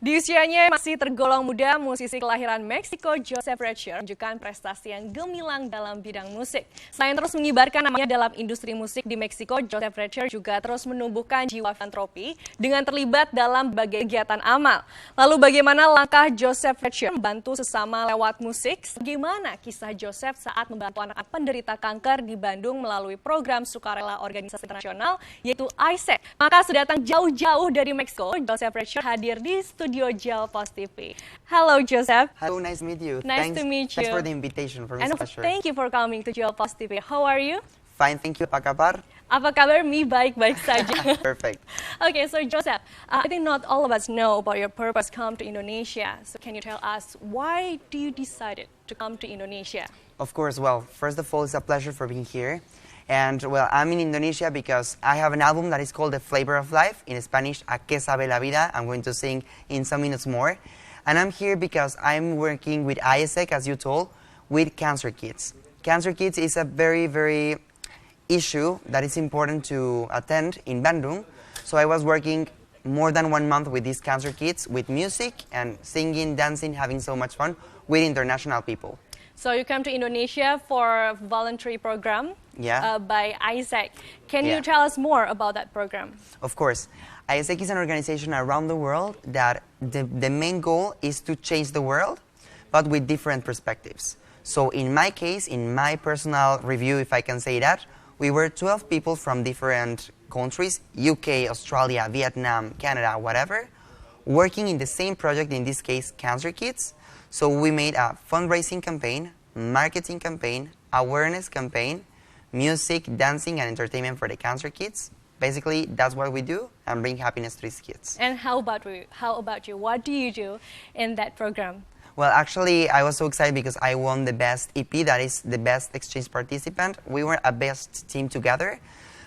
Di usianya masih tergolong muda, musisi kelahiran Meksiko Joseph Redsure menunjukkan prestasi yang gemilang dalam bidang musik. Selain terus mengibarkan namanya dalam industri musik di Meksiko, Joseph Redsure juga terus menumbuhkan jiwa filantropi dengan terlibat dalam berbagai kegiatan amal. Lalu bagaimana langkah Joseph Redsure membantu sesama lewat musik? Bagaimana kisah Joseph saat membantu anak-anak penderita kanker di Bandung melalui program sukarela organisasi internasional yaitu ISEC? Maka sudah datang jauh-jauh dari Meksiko, Joseph Redsure hadir di studio JawaposTV. Hello, Joseph. Hello, nice to meet you. Nice to meet you. Thanks for the invitation. For me, And it's a pleasure. thank you for coming to JawaposTV. How are you? Fine, thank you. Apa kabar? Apa kabar? Mi baik-baik saja. Perfect. Okay, so Joseph, I think not all of us know about your purpose come to Indonesia. So can you tell us why do you decided to come to Indonesia? Of course, well, first of all, it's a pleasure for being here. And, well, I'm in Indonesia because I have an album that is called The Flavor of Life. In Spanish, ¿A qué sabe la vida? I'm going to sing in some minutes more. And I'm here because I'm working with ISEC, as you told, with cancer kids. Cancer kids is a very, very issue that is important to attend in Bandung. So I was working more than 1 month with these cancer kids, with music and singing, dancing, having so much fun with international people. So you come to Indonesia for a voluntary program by ISEC. Can you tell us more about that program? Of course. ISEC is an organization around the world that the main goal is to change the world, but with different perspectives. So in my case, in my personal review, if I can say that, we were 12 people from different countries, UK, Australia, Vietnam, Canada, whatever, working in the same project, in this case, Cancer Kids. So we made a fundraising campaign, marketing campaign, awareness campaign, music, dancing, and entertainment for the cancer kids. Basically, that's what we do and bring happiness to these kids. And how about you? What do you do in that program? Well, actually, I was so excited because I won the best EP, that is the best exchange participant. We were a best team together,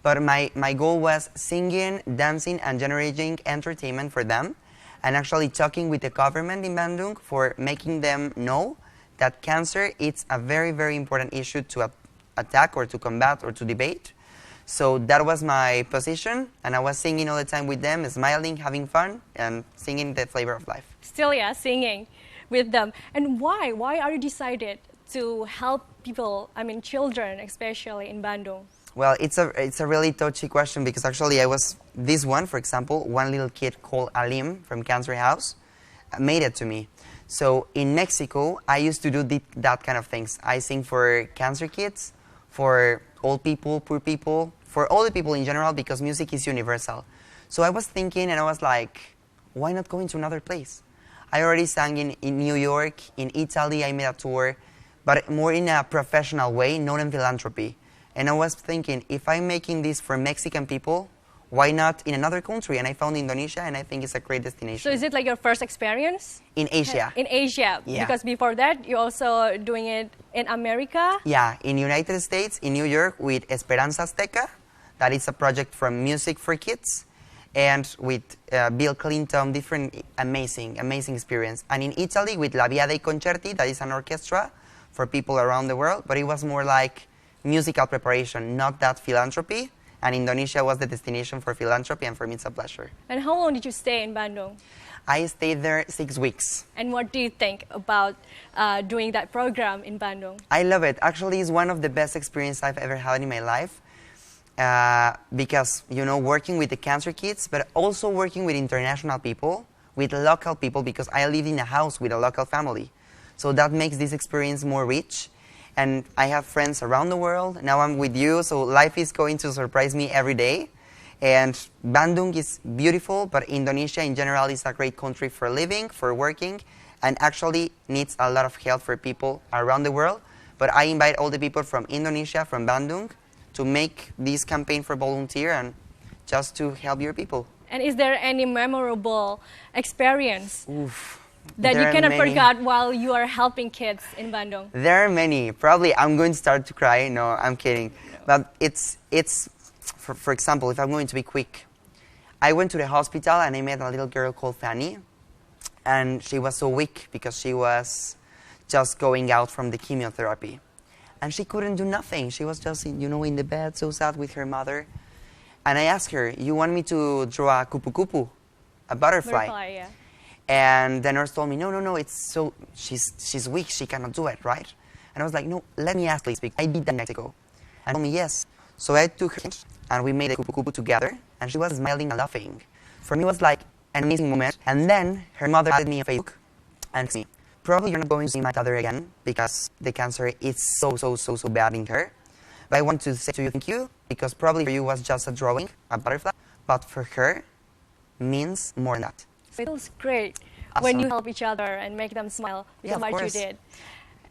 but my goal was singing, dancing, and generating entertainment for them, and actually talking with the government in Bandung for making them know that cancer is a very, very important issue to attack or to combat or to debate. So that was my position, and I was singing all the time with them, smiling, having fun, and singing The Flavor of Life. Still, singing with them. And why? Why are you decided to help people, I mean children, especially in Bandung? Well, it's a really touchy question because actually this one, for example, one little kid called Alim from Cancer House made it to me. So in Mexico, I used to do that kind of things. I sing for cancer kids, for old people, poor people, for all the people in general because music is universal. So I was thinking and I was like, why not going to another place? I already sang in New York, in Italy, I made a tour, but more in a professional way, not in philanthropy. And I was thinking, if I'm making this for Mexican people, why not in another country? And I found Indonesia, and I think it's a great destination. So is it like your first experience? In Asia. In Asia, because before that, you're also doing it in America? Yeah, in United States, in New York, with Esperanza Azteca. That is a project from Music for Kids. And with Bill Clinton, different amazing experience. And in Italy, with La Via dei Concerti, that is an orchestra for people around the world, but it was more like musical preparation, not that philanthropy. And Indonesia was the destination for philanthropy, and for me it's a pleasure. And how long did you stay in Bandung? I stayed there 6 weeks. And what do you think about doing that program in Bandung? I love it. Actually, it's one of the best experiences I've ever had in my life. Because, working with the cancer kids, but also working with international people, with local people, because I lived in a house with a local family. So that makes this experience more rich. And I have friends around the world. Now I'm with you, so life is going to surprise me every day. And Bandung is beautiful, but Indonesia in general is a great country for living, for working, and actually needs a lot of help for people around the world. But I invite all the people from Indonesia, from Bandung, to make this campaign for volunteer and just to help your people. And is there any memorable experience that There you are cannot many. forget while you are helping kids in Bandung? There are many. Probably I'm going to start to cry. No, I'm kidding. But it's for example, if I'm going to be quick, I went to the hospital and I met a little girl called Fanny, and she was so weak because she was just going out from the chemotherapy. And she couldn't do nothing. She was just, in the bed, so sad with her mother. And I asked her, you want me to draw a kupu-kupu, a butterfly? Butterfly, yeah. And the nurse told me, no, she's weak, she cannot do it, right? And I was like, no, let me ask, please, because I did that in Mexico. And told me, yes. So I took her, and we made a kupu together, and she was smiling and laughing. For me, it was like an amazing moment. And then her mother added me on Facebook, and me, probably you're not going to see my daughter again, because the cancer is so bad in her. But I want to say to you, thank you, because probably for you was just a drawing, a butterfly, but for her, means more than that. So it feels great when you help each other and make them smile because of what you did.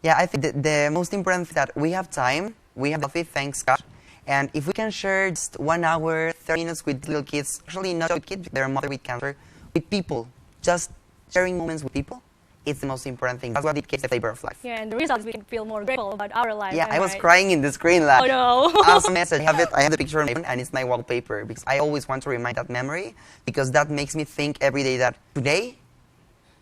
Yeah, I think the most important thing that we have time, we have healthy, thanks God, and if we can share just 1 hour, 30 minutes with little kids, actually not with kids, they're mother with cancer, with people, just sharing moments with people, it's the most important thing. That's what it gives the flavor of life. Yeah, and the result is we can feel more grateful about our life. Yeah, I was crying in the screen. Like, oh no. Awesome message. I have the picture on my phone, and it's my wallpaper, because I always want to remind that memory, because that makes me think every day that today,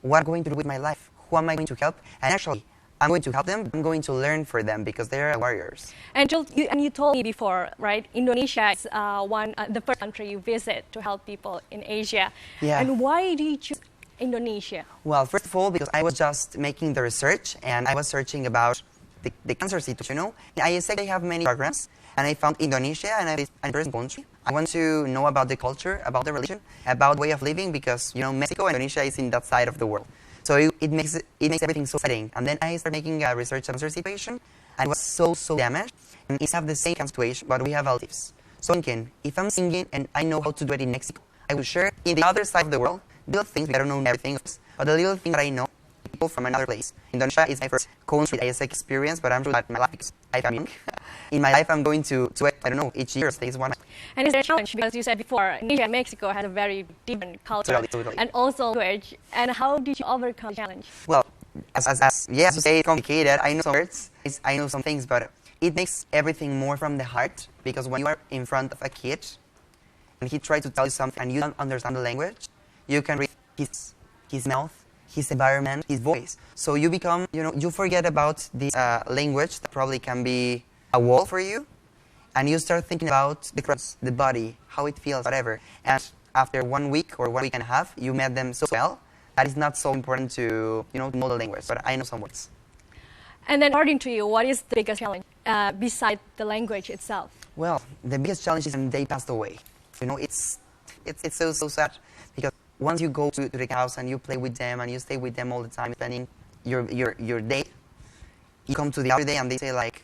what am I going to do with my life? Who am I going to help? And actually, I'm going to help them. I'm going to learn for them, because they're warriors. And you told me before, right? Indonesia is the first country you visit to help people in Asia. Yeah. And why do you choose Indonesia? Well, first of all, because I was just making the research, and I was searching about the cancer situation, I said they have many programs, and I found Indonesia, and it's an interesting country. I want to know about the culture, about the religion, about the way of living, because, Mexico and Indonesia is in that side of the world. So it makes everything so exciting. And then I started making a research on cancer situation, and it was so damaged. And it's have the same cancer situation, but we have relatives. So thinking, if I'm singing and I know how to do it in Mexico, I will share in the other side of the world little things. I don't know everything, but the little thing that I know, people from another place. Indonesia is my first country ISX experience, but I'm sure that my life, because I'm young. In my life, I'm going to it, I don't know, each year, at least one. And it's a challenge, because you said before, Indonesia and Mexico had a very different culture. Totally. And also language. And how did you overcome the challenge? Well, as you say, it's complicated. I know some words, I know some things, but it makes everything more from the heart, because when you are in front of a kid, and he tries to tell you something, and you don't understand the language, you can read his mouth, his environment, his voice. So you become, you forget about this language that probably can be a wall for you, and you start thinking about the crowds, the body, how it feels, whatever. And after 1 week or 1 week and a half, you met them so well that it's not so important to, know the language, but I know some words. And then, according to you, what is the biggest challenge besides the language itself? Well, the biggest challenge is when they passed away. It's so sad, because once you go to the house and you play with them and you stay with them all the time, spending your day, you come to the other day and they say, like,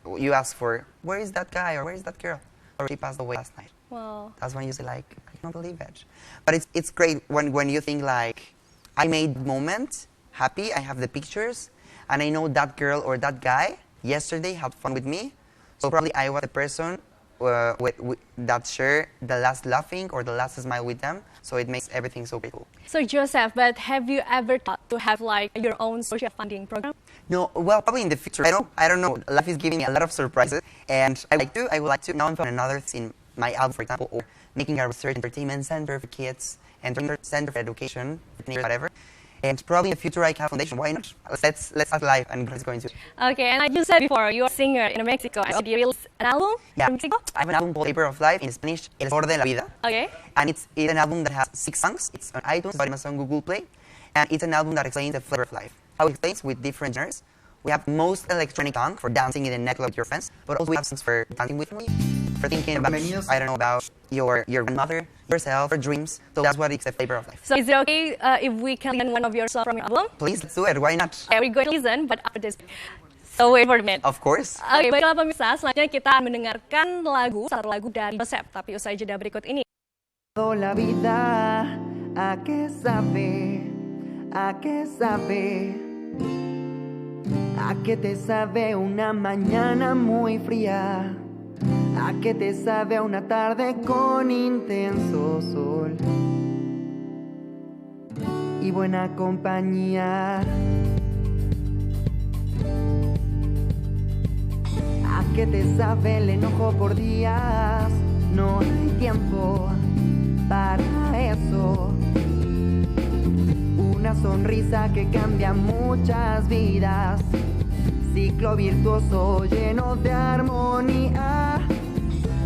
you ask for, where is that guy or where is that girl? Or she passed away last night. Wow. That's when you say, like, I can't believe it. But it's great when you think, like, I made the moment happy, I have the pictures, and I know that girl or that guy yesterday had fun with me, so probably I was the person that share the last laughing or the last smile with them, so it makes everything so cool. So Joseph, but have you ever thought to have like your own social funding program? No, well, probably in the future. I don't know. Life is giving me a lot of surprises, and I would like to. Now I'm found another thing, my album, for example, or making a research entertainment center for kids, and center for education, whatever. And probably in the future I can have a foundation. Why not? Let's act live and it's going to. Okay, and like you said before, you're a singer in Mexico. Did you release an album in Mexico? I have an album called Flavor of Life, in Spanish, El Sabor de la Vida. Okay. And it's an album that has 6 songs. It's on iTunes, Spotify, on Google Play. And it's an album that explains the flavor of life. How it explains with different genres. We have most electronic songs for dancing in the nightclub with your friends, but also we have songs for dancing with family, for thinking about, I don't know, about your grandmother, yourself, or dreams. So that's what it's the flavor of life. So is it okay if we can listen one of your songs from your album? Please, let's do it. Why not? Yeah, we're going to listen, but after this. So wait for a minute. Of course. Oke, baiklah pemirsa, selanjutnya kita mendengarkan satu lagu dari Joseph, tapi usai jeda berikut ini. La vida, ¿a qué sabe? ¿A qué sabe? ¿A qué te sabe una mañana muy fría? ¿A qué te sabe una tarde con intenso sol? Y buena compañía. ¿A qué te sabe el enojo por días? No hay tiempo para eso. Una sonrisa que cambia muchas vidas. Ciclo virtuoso lleno de armonía.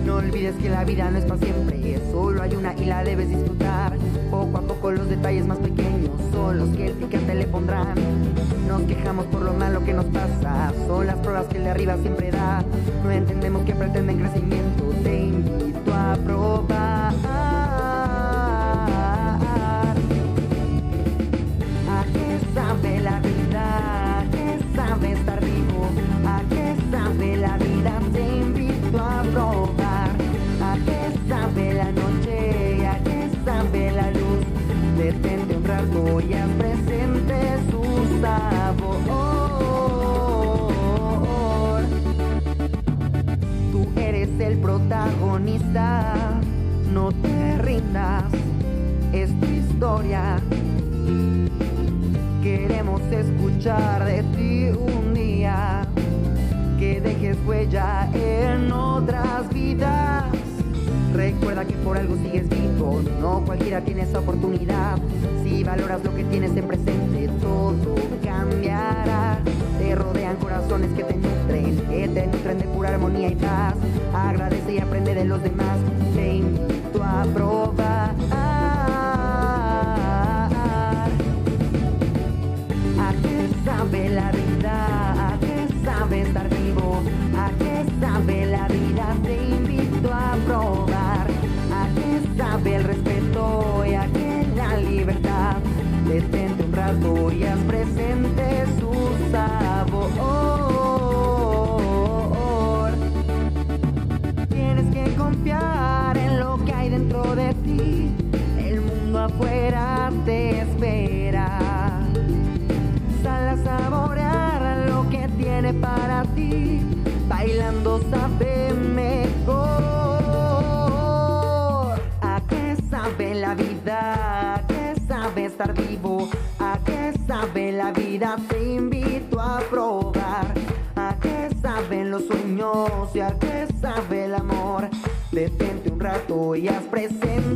No olvides que la vida no es para siempre, solo hay una y la debes disfrutar. Poco a poco los detalles más pequeños son los que el picante le pondrán. Nos quejamos por lo malo que nos pasa, son las pruebas que el de arriba siempre da. No entendemos que pretenden crecimiento, te invito a probar. ¿A qué sabe la vida? ¿A qué sabe estar vivo? ¿A qué sabe la vida? Te invito a probar. ¿A qué sabe la noche? ¿A qué sabe la luz? Detente un rato y haz presente su sabor. Tú eres el protagonista, no te rindas, es tu historia. Queremos escuchar de ti un día, que dejes huella en otras vidas. Recuerda que por algo sigues vivo, no cualquiera tiene esa oportunidad. Si valoras lo que tienes en presente, todo cambiará. Te rodean corazones que te nutren de pura armonía y paz. Agradece y aprende de los demás, te invito a probar. ¿A qué sabe la vida? ¿A qué sabe estar vivo? ¿A qué sabe la vida? Te invito a probar. ¿A qué sabe el respeto y a qué la libertad? Detente un rato y haz presente su sabor. Tienes que confiar en lo que hay dentro de ti. El mundo afuera te espera. Sal a saborear lo que tiene para ti. Bailando sabe mejor. ¿A qué sabe la vida? ¿A qué sabe estar vivo? ¿A qué sabe la vida? Te invito a probar. ¿A qué saben los sueños? ¿Y a qué sabe el amor? Detente un rato y haz presente